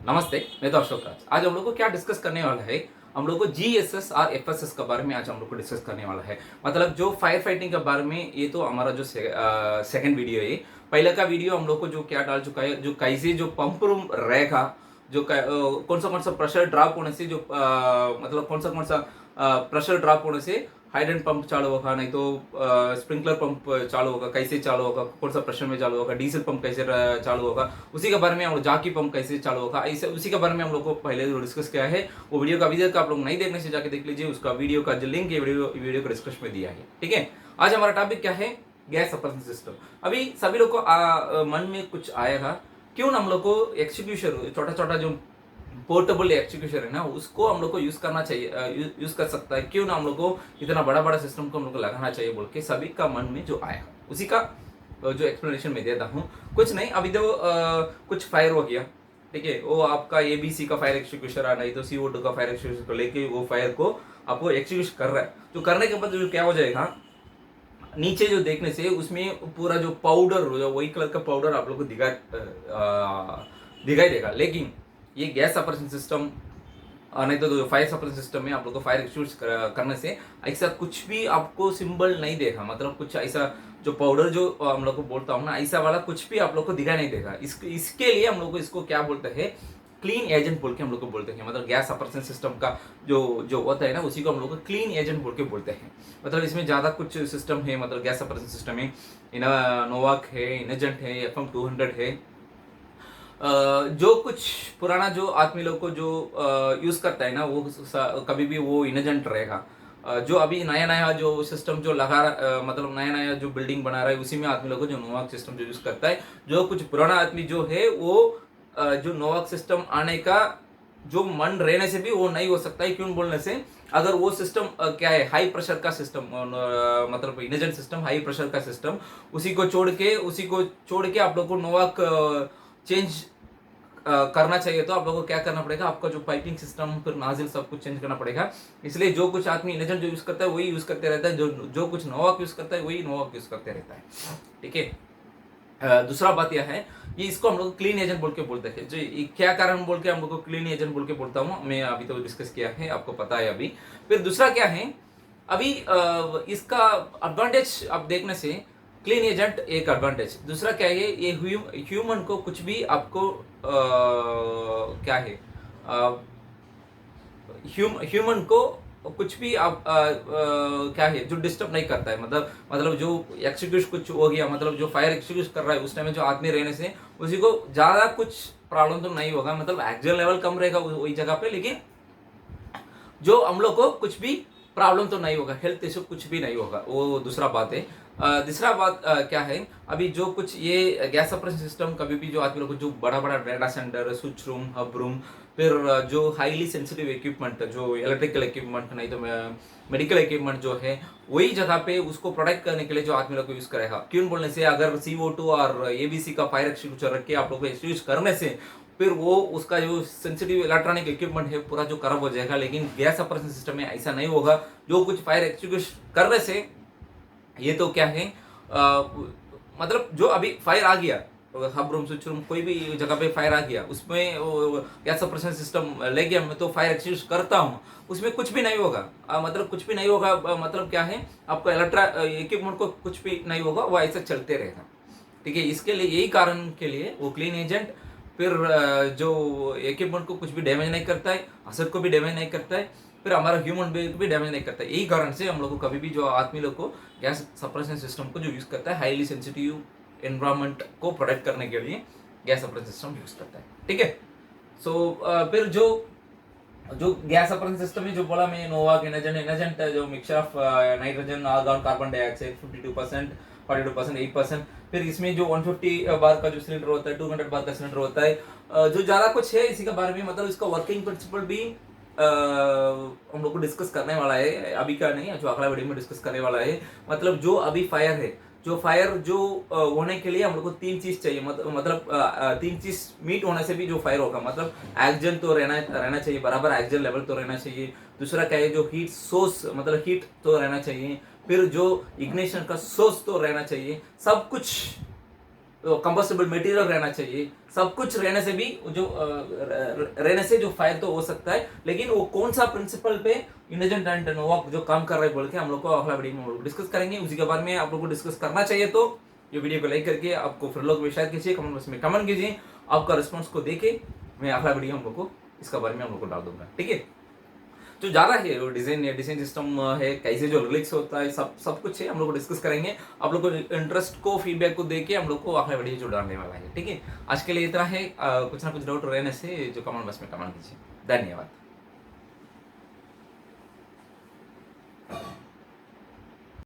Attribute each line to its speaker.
Speaker 1: नमस्ते, मैं तो अशोक राज। आज हम लोग को क्या डिस्कस करने वाला है, हम लोग को जीएसएस और एफएसएस के बारे में आज हम लोग को डिस्कस करने वाला है। मतलब जो फायर फाइटिंग के बारे में, ये तो हमारा जो सेकंड वीडियो है। पहले का वीडियो हम लोग को जो क्या डाल चुका है, जो कैसे जो पंप रूम रहेगा, जो कौन सा प्रेशर ड्रॉप होने से, जो मतलब कौन सा प्रेशर ड्रॉप होने से हाइड्रेंट पंप चालू होगा, नहीं तो स्प्रिंकलर पंप चालू होगा, कैसे चालू होगा, कौन सा प्रेशर में चालू होगा, डीजल पंप कैसे चालू होगा, उसी के बारे में हम जाकी पंप कैसे चालू होगा, ऐसे उसी के बारे में हम लोग को पहले जो डिस्कस किया है। वो वीडियो का अभी तक आप लोग नहीं देखने से जाके देख लीजिए, उसका वीडियो का जो लिंक है वीडियो को डिस्क्रिप्शन में दिया है। ठीक है, आज हमारा टॉपिक क्या है, गैस सप्रेशन सिस्टम। अभी सभी लोग को मन में कुछ आएगा, क्यों हम लोग को एक्सक्यूशन छोटा छोटा जो पोर्टेबल एक्सक्यूशन है ना, उसको हम लोग को यूज करना चाहिए, यूज कर सकता है, क्यों ना हम लोग को इतना बड़ा बड़ा सिस्टम को हम लोग को लगाना चाहिए बोल के सभी का मन में जो आया, उसी का जो एक्सप्लेनेशन मैं देता हूँ। कुछ नहीं, अभी तो कुछ फायर हो गया, ठीक है, वो आपका एबीसी का फायर एक्सक्यूशन आ, नहीं तो CO2 का फायर एक्सक्यूशन को लेके वो फायर को आपको एक्सक्यूशन कर रहा है। जो करने के बाद जो क्या हो जाएगा, नीचे जो देखने से उसमें पूरा जो पाउडर, जो वही कलर का पाउडर आप लोग को दिखाई देगा। लेकिन ये गैस सप्रेशन सिस्टम नहीं तो जो फायर सप्रेशन सिस्टम में आप लोग को फायर एक्सक्यूट करने से ऐसा कुछ भी आपको सिंबल नहीं देगा। मतलब कुछ ऐसा जो पाउडर जो हम लोग को बोलता हूँ ना, ऐसा वाला कुछ भी आप लोग को दिखाई नहीं देगा। इसके लिए हम लोग को इसको क्या बोलते हैं, क्लीन एजेंट बोल के हम लोग को बोलते हैं। मतलब गैस सप्रेशन सिस्टम का जो जो होता है ना, उसी को हम लोग को क्लीन एजेंट बोल के बोलते हैं। मतलब इसमें ज़्यादा कुछ सिस्टम है, मतलब गैस सप्रेशन सिस्टम में नोवाक है, इनजेंट है, FM200 है। जो कुछ पुराना जो आदमी लोग को जो यूज करता है ना, वो कभी भी वो इनजेंट रहेगा। जो अभी नया नया जो सिस्टम जो मतलब नया नया जो बिल्डिंग बना रहा है, उसी में आदमी लोग को जो नोवाक सिस्टम जो यूज करता है। जो कुछ पुराना आदमी जो है वो जो नोवाक सिस्टम आने का जो मन रहने से भी वो नहीं हो सकता है। क्यों बोलने से, अगर वो सिस्टम क्या है, हाई प्रेशर का सिस्टम, मतलब इनजेंट सिस्टम, हाई प्रेशर का सिस्टम, उसी को छोड़ के आप लोग को नोवाक चेंज करना चाहिए। तो आप लोगों को क्या करना पड़ेगा, आपका जो पाइपिंग सिस्टम, फिर नाजिल, सब कुछ चेंज करना पड़ेगा। इसलिए जो कुछ आदमी इनजेंट जो यूज करता है वही यूज करते रहता है, जो कुछ नोवाक यूज करता है वही नोवाक यूज करते रहता है। ठीक है, दूसरा बात यह है, ये इसको हम लोग क्लीन एजेंट बोल के बोलते हैं। जो क्या कारण बोल के हम लोग को क्लीन एजेंट बोल के बोलता हूँ, मैं अभी तो डिस्कस किया है, आपको पता है अभी। फिर दूसरा क्या है, अभी इसका एडवांटेज आप देखने से, क्लीन एजेंट एक एडवांटेज। दूसरा क्या है, ये ह्यूमन को कुछ भी आपको क्या है, ह्यूमन को कुछ भी आप क्या है जो डिस्टर्ब नहीं करता है। मतलब जो एक्सक्यूट कुछ हो गया, मतलब जो फायर एक्सक्यूट कर रहा है उस टाइम में जो आदमी रहने से उसी को ज्यादा कुछ प्रॉब्लम तो नहीं होगा। मतलब एक्सियल लेवल कम रहेगा वही जगह पे, लेकिन जो हम लोग को कुछ भी प्रॉब्लम तो नहीं होगा, हेल्थ इशू कुछ भी नहीं होगा, वो दूसरा बात है। तीसरा बात क्या है, अभी जो कुछ ये गैस सप्रेशन सिस्टम, कभी भी जो आदमी लोग को जो बड़ा बड़ा data centre, switch room, hub room, फिर जो हाईली सेंसिटिव इक्विपमेंट, जो इलेक्ट्रिकल इक्विपमेंट, नहीं तो मेडिकल इक्विपमेंट जो है, वही जगह पे उसको प्रोटेक्ट करने के लिए जो आदमी लोग को यूज करेगा। क्यों बोलने से, अगर CO2 और एबीसी का फायर एक्सटिंग्विशर रख के आप लोग को यूज करने से, फिर वो उसका जो सेंसिटिव इलेक्ट्रॉनिक इक्विपमेंट है पूरा जो खराब हो जाएगा। लेकिन गैस सप्रेशन सिस्टम में ऐसा नहीं होगा। जो कुछ फायर एक्सटिंग्विश करने से, ये तो क्या है, मतलब जो अभी फायर आ गया, हब रूम, स्विच रूम, कोई भी जगह पे फायर आ गया, उसमें गैस सप्रेशन सिस्टम ले गया, मैं तो फायर एक्सटिंग्विश करता हूँ, उसमें कुछ भी नहीं होगा। मतलब कुछ भी नहीं होगा, मतलब क्या है, आपका इक्विपमेंट को कुछ भी नहीं होगा, वो ऐसा चलते रहेगा। ठीक है, इसके लिए यही कारण के लिए वो क्लीन एजेंट, फिर जो इक्विपमेंट को कुछ भी डैमेज नहीं करता है, असर को भी डैमेज नहीं करता है, फिर हमारा ह्यूमन बीइंग को भी डैमेज नहीं करता है। यही कारण से हम लोग को कभी भी जो आदमी लोग को गैस सप्रेशन सिस्टम को जो यूज करता है, हाईली सेंसिटिव एनवायरनमेंट को प्रोटेक्ट करने के लिए गैस सप्रेशन सिस्टम यूज करता है। ठीक है, सो फिर जो गैस सप्रेशन सिस्टम में जो बोला मैं, नोवाक, इनजेंट जो mixture of nitrogen, argon, carbon dioxide 52%, 42%, 8%। फिर इसमें जो 150 बार का जो सिलेंडर होता है, 200 बार का सिलेंडर होता है, जो ज्यादा कुछ है इसी के बारे में। मतलब इसका वर्किंग प्रिंसिपल भी हम लोग को डिस्कस करने वाला है, अभी का नहीं, जो अगला वीडियो में डिस्कस करने वाला है। मतलब जो अभी फायर है, जो फायर जो होने के लिए हम लोग को तीन चीज चाहिए। मतलब तीन चीज मीट होने से भी जो फायर होगा, मतलब ऑक्सीजन तो रहना चाहिए, बराबर ऑक्सीजन लेवल तो रहना चाहिए। दूसरा क्या है, जो हीट सोर्स, मतलब हीट तो रहना चाहिए। फिर जो इग्निशन का सोर्स तो रहना चाहिए। सब कुछ कंपोस्टेबल मटेरियल रहना चाहिए, सब कुछ रहने से भी जो रहने से जो फायर तो हो सकता है, लेकिन वो कौन सा प्रिंसिपल पे इंडिजन एंड नोवाक जो काम कर रहे हैं बोल के हम लोग को अगला वीडियो में हम लोग डिस्कस करेंगे। उसी के बारे में आप लोग को डिस्कस करना चाहिए तो ये वीडियो को लाइक करके आपको फिर लोग शेयर कीजिए, कमेंट बॉक्स में कमेंट कीजिए। आपका रिस्पॉन्स को देके मैं अगला वीडियो हम लोग को इसका बारे में हम लोग को डाल दूंगा, ठीक है। जो ज़्यादा है वो डिजाइन सिस्टम है, कैसे जो रिलीक्स होता है, सब कुछ है, हम लोग को डिस्कस करेंगे। आप लोग को इंटरेस्ट को फीडबैक को देके हम लोग को अगला वीडियो जो डालने वाला है, ठीक है। आज के लिए इतना है, कुछ ना कुछ डाउट रहने से जो कमेंट बॉक्स में कमेंट कीजिए। धन्यवाद।